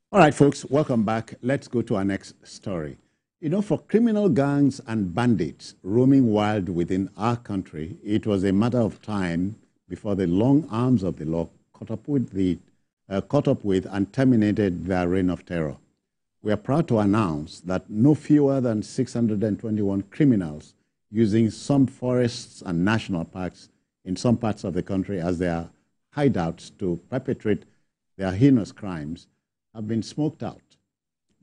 All right, folks, welcome back. Let's go to our next story. You know, for criminal gangs and bandits roaming wild within our country, it was a matter of time before the long arms of the law caught up with and terminated their reign of terror. We are proud to announce that no fewer than 621 criminals using some forests and national parks in some parts of the country as their hideouts to perpetrate their heinous crimes have been smoked out.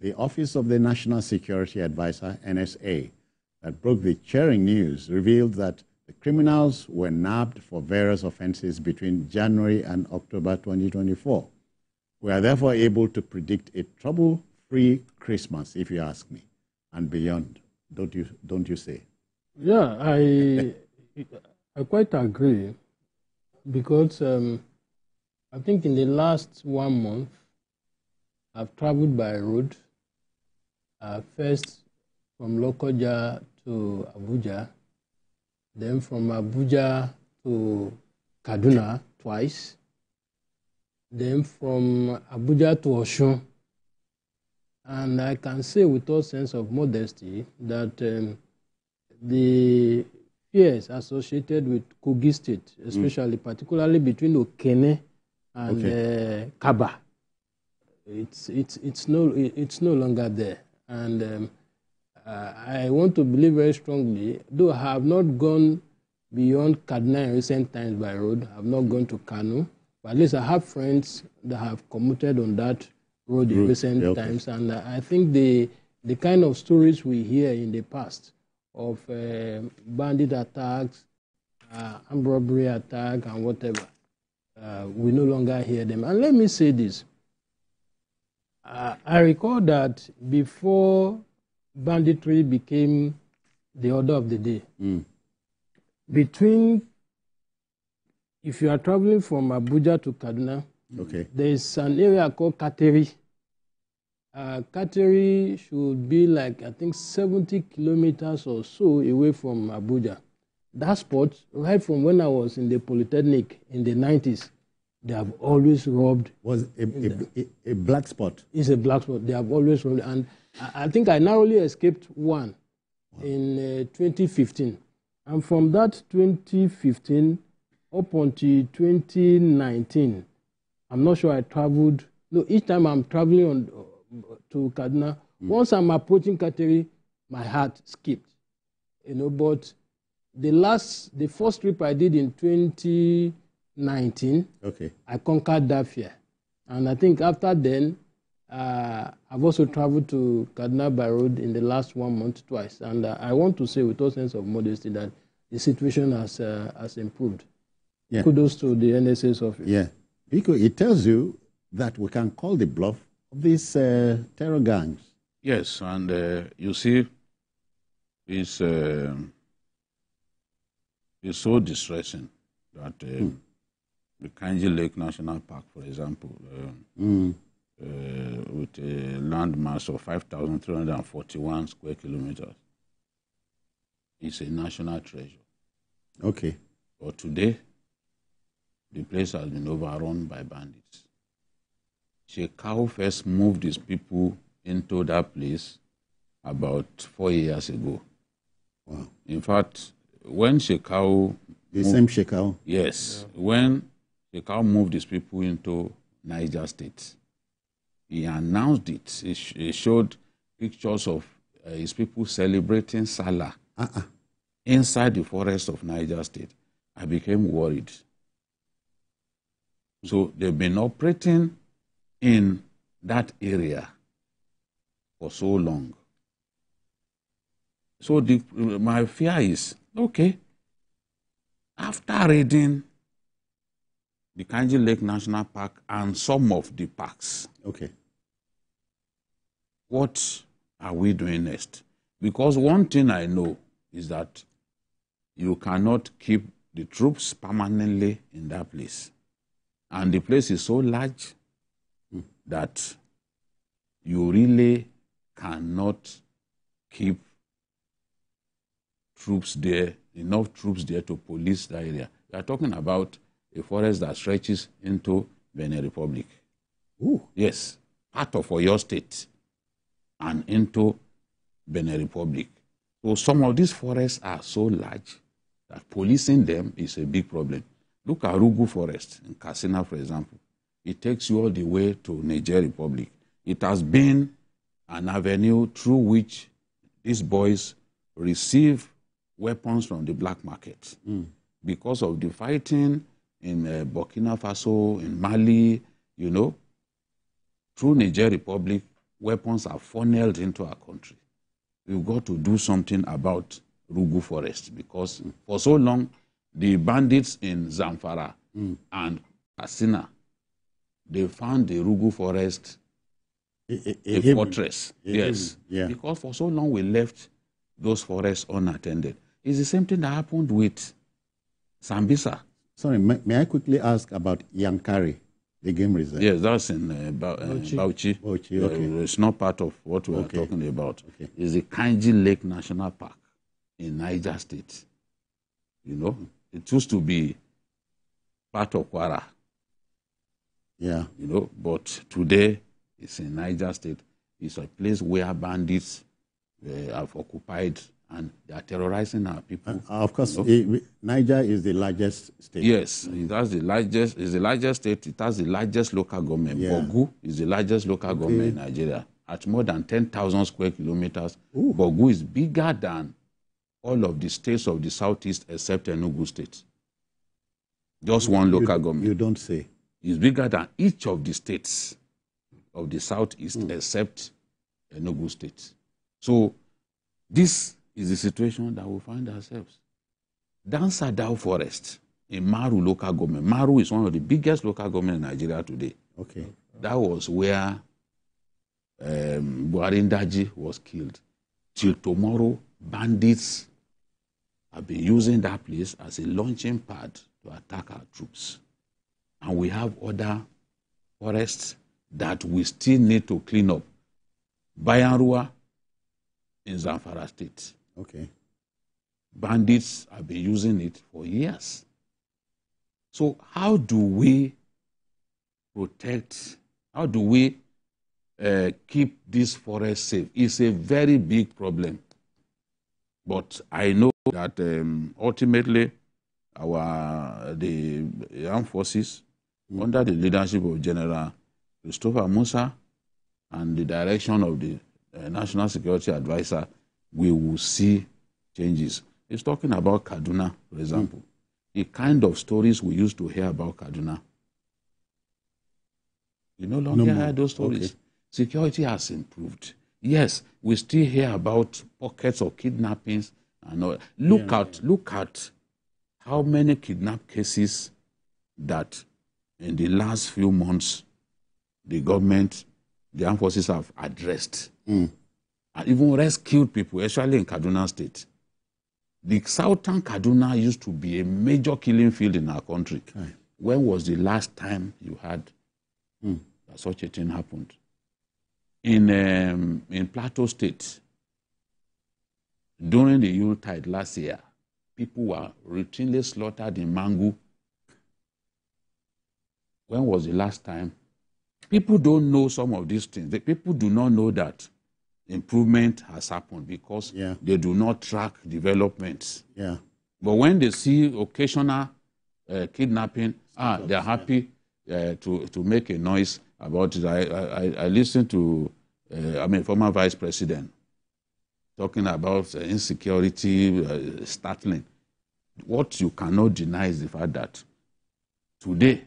The Office of the National Security Advisor, NSA, that broke the cheering news revealed that the criminals were nabbed for various offenses between January and October 2024. We are therefore able to predict a trouble-free Christmas, if you ask me, and beyond. Don't you say? Yeah, I quite agree, because I think in the last 1 month, I've traveled by road, first from Lokoja to Abuja, then from Abuja to Kaduna twice, then from Abuja to Osun. And I can say with all sense of modesty that the fears associated with Kogi State, especially particularly between Okene and Kaba, it's no longer there. And I want to believe very strongly, though I have not gone beyond Kaduna in recent times by road, I have not gone to Kano, but at least I have friends that have commuted on that road in recent times. And I think the kind of stories we hear in the past of bandit attacks, armed robbery attack, and whatever, we no longer hear them. And let me say this. I recall that before banditry became the order of the day, if you are traveling from Abuja to Kaduna, there is an area called Kateri. Kateri should be like, I think, 70 kilometers or so away from Abuja. That spot, right from when I was in the Polytechnic in the 90s, they have always robbed. Was a black spot? It's a black spot. They have always robbed. And I think I narrowly escaped one in 2015. And from that 2015 up until 2019, I'm not sure I traveled. No, each time I'm traveling to Kaduna, once I'm approaching Kateri, my heart skipped. You know, but the first trip I did in 2019, I conquered that fear. And I think after then, I've also traveled to Kaduna by road in the last 1 month twice. And I want to say with all sense of modesty that the situation has improved. Yeah. Kudos to the NSA's office. Yeah, because it tells you that we can call the bluff of these terror gangs. Yes, and you see, it's so distressing that the Kainji Lake National Park, for example, with a land mass of 5,341 square kilometers, is a national treasure. Okay. But today, the place has been overrun by bandits. Shekau first moved his people into that place about 4 years ago. Wow. In fact, when Shekau... same Shekau? Yes. Yeah. When Shekau moved his people into Niger State, he announced it. He showed pictures of his people celebrating Salah inside the forest of Niger State. I became worried. So they've been operating in that area for so long. So my fear is, okay, after raiding the Kainji Lake National Park and some of the parks, what are we doing next? Because one thing I know is that you cannot keep the troops permanently in that place. And the place is so large that you really cannot keep troops there, enough troops there to police the area. We are talking about a forest that stretches into Benin Republic. Ooh. Yes. part of Oyo State and into Benin Republic. So some of these forests are so large that policing them is a big problem. Look at Rugu Forest in Katsina, for example. It takes you all the way to Niger Republic. It has been an avenue through which these boys receive weapons from the black market. Because of the fighting in Burkina Faso, in Mali, you know, through Niger Republic, weapons are funneled into our country. We've got to do something about Rugu Forest because for so long, the bandits in Zamfara and Katsina, they found the Rugu Forest a fortress. Yes. Yeah. Because for so long we left those forests unattended. It's the same thing that happened with Sambisa. Sorry, may I quickly ask about Yankari, the game reserve? Yes, that's in Bauchi. Bauchi, okay. It's not part of what we are talking about. Okay. It's the Kainji Lake National Park in Niger State. You know, it used to be part of Kwara. Yeah. You know, but today it's in Niger State. It's a place where bandits have occupied and they are terrorizing our people. Of course, Niger is the largest state. Yes, it has the largest. It's the largest state. It has the largest local government. Yeah. Bogu is the largest local government in Nigeria at more than 10,000 square kilometers. Ooh. Bogu is bigger than all of the states of the southeast except Enugu State. Just one local government. You don't say. It's bigger than each of the states of the southeast except Enugu State. So this is the situation that we find ourselves. Dansadao Forest in Maru local government. Maru is one of the biggest local government in Nigeria today. Okay. That was where Buarindaji was killed. Till tomorrow, bandits have been using that place as a launching pad to attack our troops. And we have other forests that we still need to clean up. Bayanrua in Zamfara State. Okay. Bandits have been using it for years. So how do we protect, how do we keep this forest safe? It's a very big problem. But I know that ultimately the armed forces, under the leadership of General Christopher Musa and the direction of the National Security Advisor, we will see changes. He's talking about Kaduna, for example. The kind of stories we used to hear about Kaduna. You no longer hear those stories. Okay. Security has improved. Yes, we still hear about pockets of kidnappings and all. Look at how many kidnap cases that in the last few months the government, the armed forces have addressed. And even rescued people, especially in Kaduna State. The southern Kaduna used to be a major killing field in our country. Okay. When was the last time you had that such a thing happened? In Plateau State, during the Yuletide last year, people were routinely slaughtered in Mangu. When was the last time? People don't know some of these things. The people do not know that improvement has happened because they do not track developments. Yeah. But when they see occasional kidnapping, they are happy to make a noise about it. I listened to former vice president talking about insecurity, startling. What you cannot deny is the fact that today,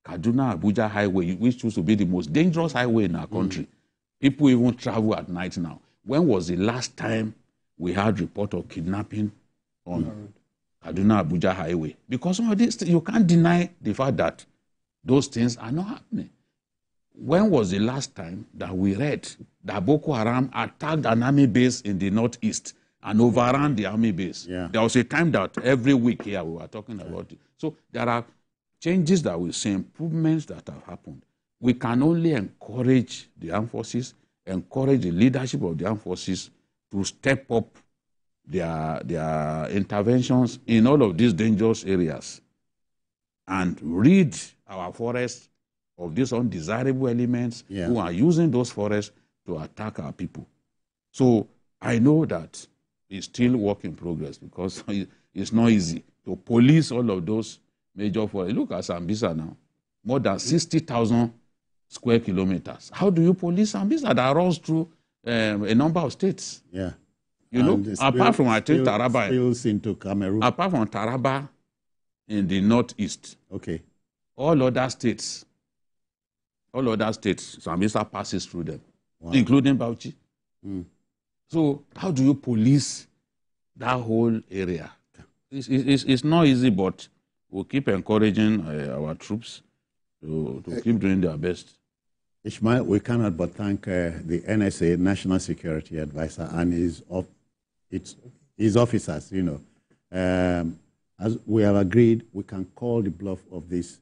Kaduna-Abuja highway, which used to be the most dangerous highway in our country, people even travel at night now. When was the last time we had report of kidnapping on Kaduna-Abuja highway? Because some of these, you can't deny the fact that those things are not happening. When was the last time that we read that Boko Haram attacked an army base in the northeast and overran the army base? Yeah. There was a time that every week here we were talking about it. So there are changes that we see, improvements that have happened. We can only encourage the armed forces, encourage the leadership of the armed forces to step up their interventions in all of these dangerous areas and rid our forests of these undesirable elements who are using those forests to attack our people. So I know that it's still work in progress because it's not easy to police all of those major forests. Look at Sambisa now, more than 60,000 square kilometers. How do you police Sambisa that runs through a number of states? Yeah. You know, apart from I think Taraba, spills into Cameroon. Apart from Taraba in the northeast, okay, all other states, Sambisa passes through them, including Bauchi. So how do you police that whole area? It's not easy, but we'll keep encouraging our troops to keep doing their best. Ishmael, we cannot but thank the NSA, National Security Advisor, and his officers, you know. As we have agreed, we can call the bluff of these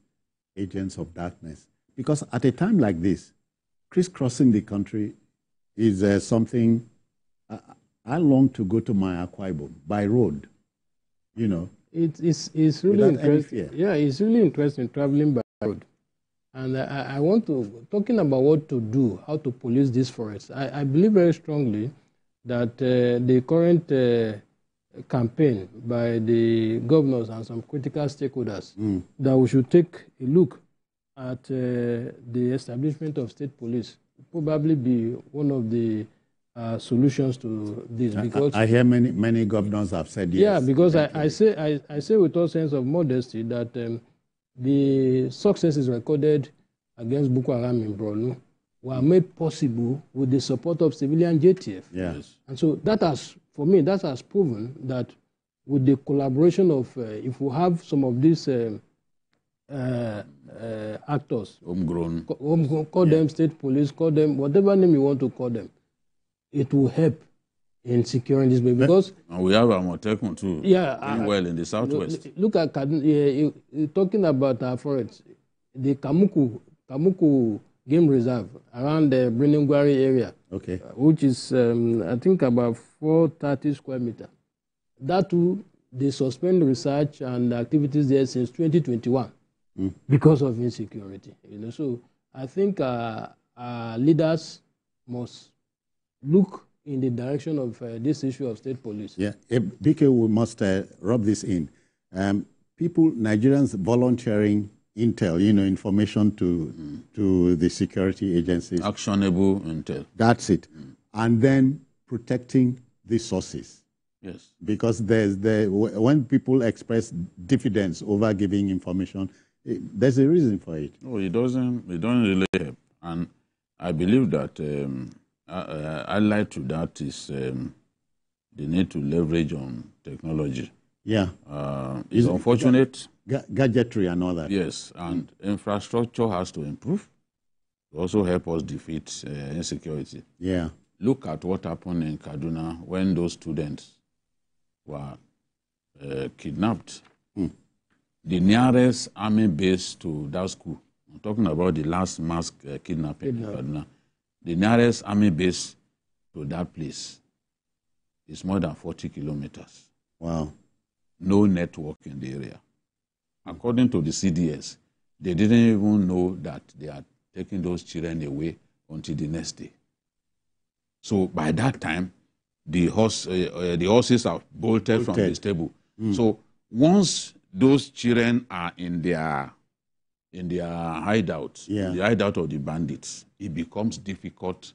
agents of darkness. Because at a time like this, crisscrossing the country is something. I long to go to my Akwa Ibom by road, you know. It's really interesting. Yeah, it's really interesting traveling by road. And I want to, talking about what to do, how to police these forests, I believe very strongly that the current campaign by the governors and some critical stakeholders, that we should take a look at the establishment of state police, probably be one of the solutions to this. Because I hear many governors have said yes. Yeah, because I say with all sense of modesty that the successes recorded against Boko Haram in Borno were made possible with the support of civilian JTF. Yes. And so that has, for me, that has proven that with the collaboration of, if we have some of these actors, homegrown, call them state police, call them whatever name you want to call them, it will help in securing this baby. Because and we have Amotekun too, doing well in the southwest. Look at talking about our forests, the Kamuku Game Reserve around the Briningwari area, okay, which is I think about 430 square meters. That too, they suspend research and activities there since 2021 because of insecurity. You know, so I think our leaders must look in the direction of this issue of state police. Yeah, BK, we must rub this in. People, Nigerians volunteering intel, you know, information to the security agencies. Actionable intel. That's it. And then protecting the sources. Yes. Because when people express diffidence over giving information, there's a reason for it. No, it doesn't really help. And I believe that allied to that is the need to leverage on technology. Yeah. It's unfortunate. Gadgetry and all that. Yes, and infrastructure has to improve to also help us defeat insecurity. Yeah. Look at what happened in Kaduna when those students were kidnapped. The nearest army base to that school, I'm talking about the last mass kidnapping in Kaduna, the nearest army base to that place is more than 40 kilometers. Wow. No network in the area. According to the CDS, they didn't even know that they had taken those children away until the next day. So by that time, the horses have bolted from the stable. So once those children are in their hideout, the hideout of the bandits, it becomes difficult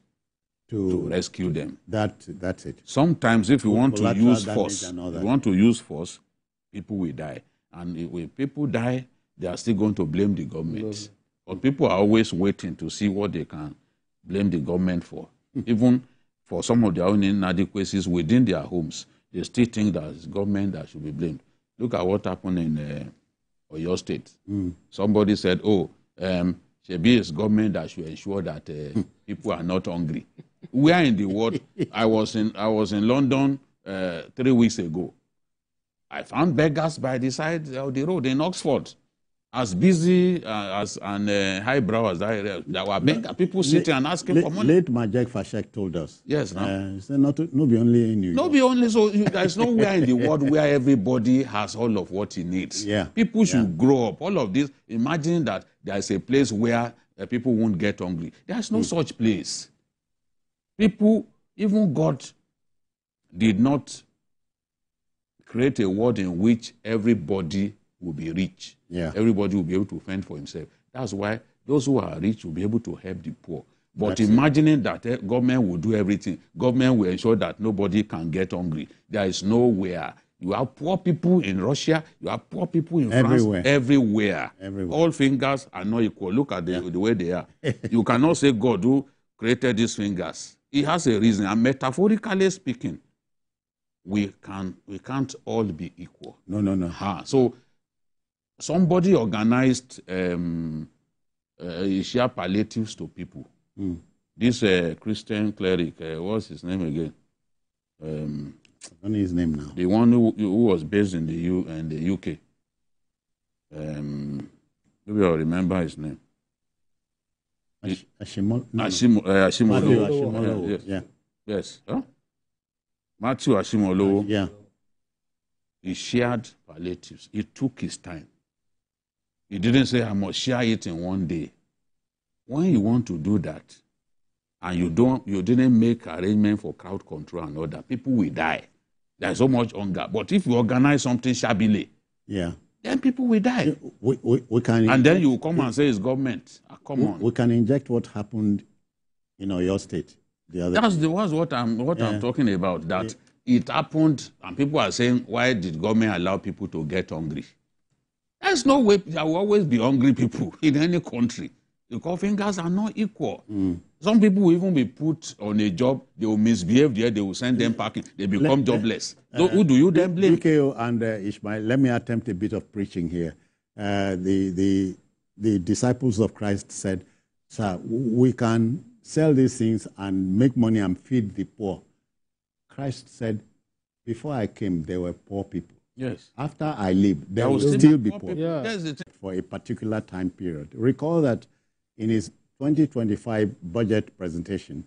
to rescue them. That's it. Sometimes if you want to use force, people will die. And if people die, they are still going to blame the government. But people are always waiting to see what they can blame the government for. Even for some of their own inadequacies within their homes, they still think that it's government that should be blamed. Look at what happened in Oyo State. Somebody said, Shebi is government that should ensure that people are not hungry. Where in the world? I was in London 3 weeks ago. I found beggars by the side of the road in Oxford, as busy and highbrow as that area. There were beggars, people sitting and asking for money. Late Majek Fashek told us. Yes, he said not be only in New York. Not be only, so there's nowhere in the world where everybody has all of what he needs. Yeah. People should grow up. All of this, imagine that there's a place where people won't get hungry. There's no such place. People, even God did not create a world in which everybody will be rich. Yeah. Everybody will be able to fend for himself. That's why those who are rich will be able to help the poor. But That's imagining that government will do everything, government will ensure that nobody can get hungry. There is nowhere. You have poor people in Russia, you have poor people in Everywhere. France, everywhere. Everywhere. All fingers are not equal. Look at the way they are. You cannot say God who created these fingers. He has a reason. And metaphorically speaking, we can't all be equal. No. So somebody organized share palliatives to people. This Christian cleric, what's his name again? I don't know his name now. The one who was based in the UK. Maybe I'll remember his name. Ashimolo. Yes. Yeah. Yes. Huh? Matthew Ashimolo. Yeah. He shared palliatives. He took his time. He didn't say, I must share it in one day. When you want to do that, and you didn't make arrangement for crowd control and all that, people will die. There's so much hunger. But if you organize something shabbily, then people will die. We can and then you come and say it's government. Come on. We can inject what happened in your state the other day. That's what I'm talking about. That it happened, and people are saying, why did government allow people to get hungry? There's no way. There will always be hungry people in any country. Because fingers are not equal. Some people will even be put on a job, they will misbehave there, they will send them packing, they become jobless. So who do you then blame? UKO and Ishmael, let me attempt a bit of preaching here. The disciples of Christ said, sir, we can sell these things and make money and feed the poor. Christ said, before I came, there were poor people. Yes. After I leave, there will still be poor people. Yeah. For a particular time period. Recall that in his 2025 budget presentation,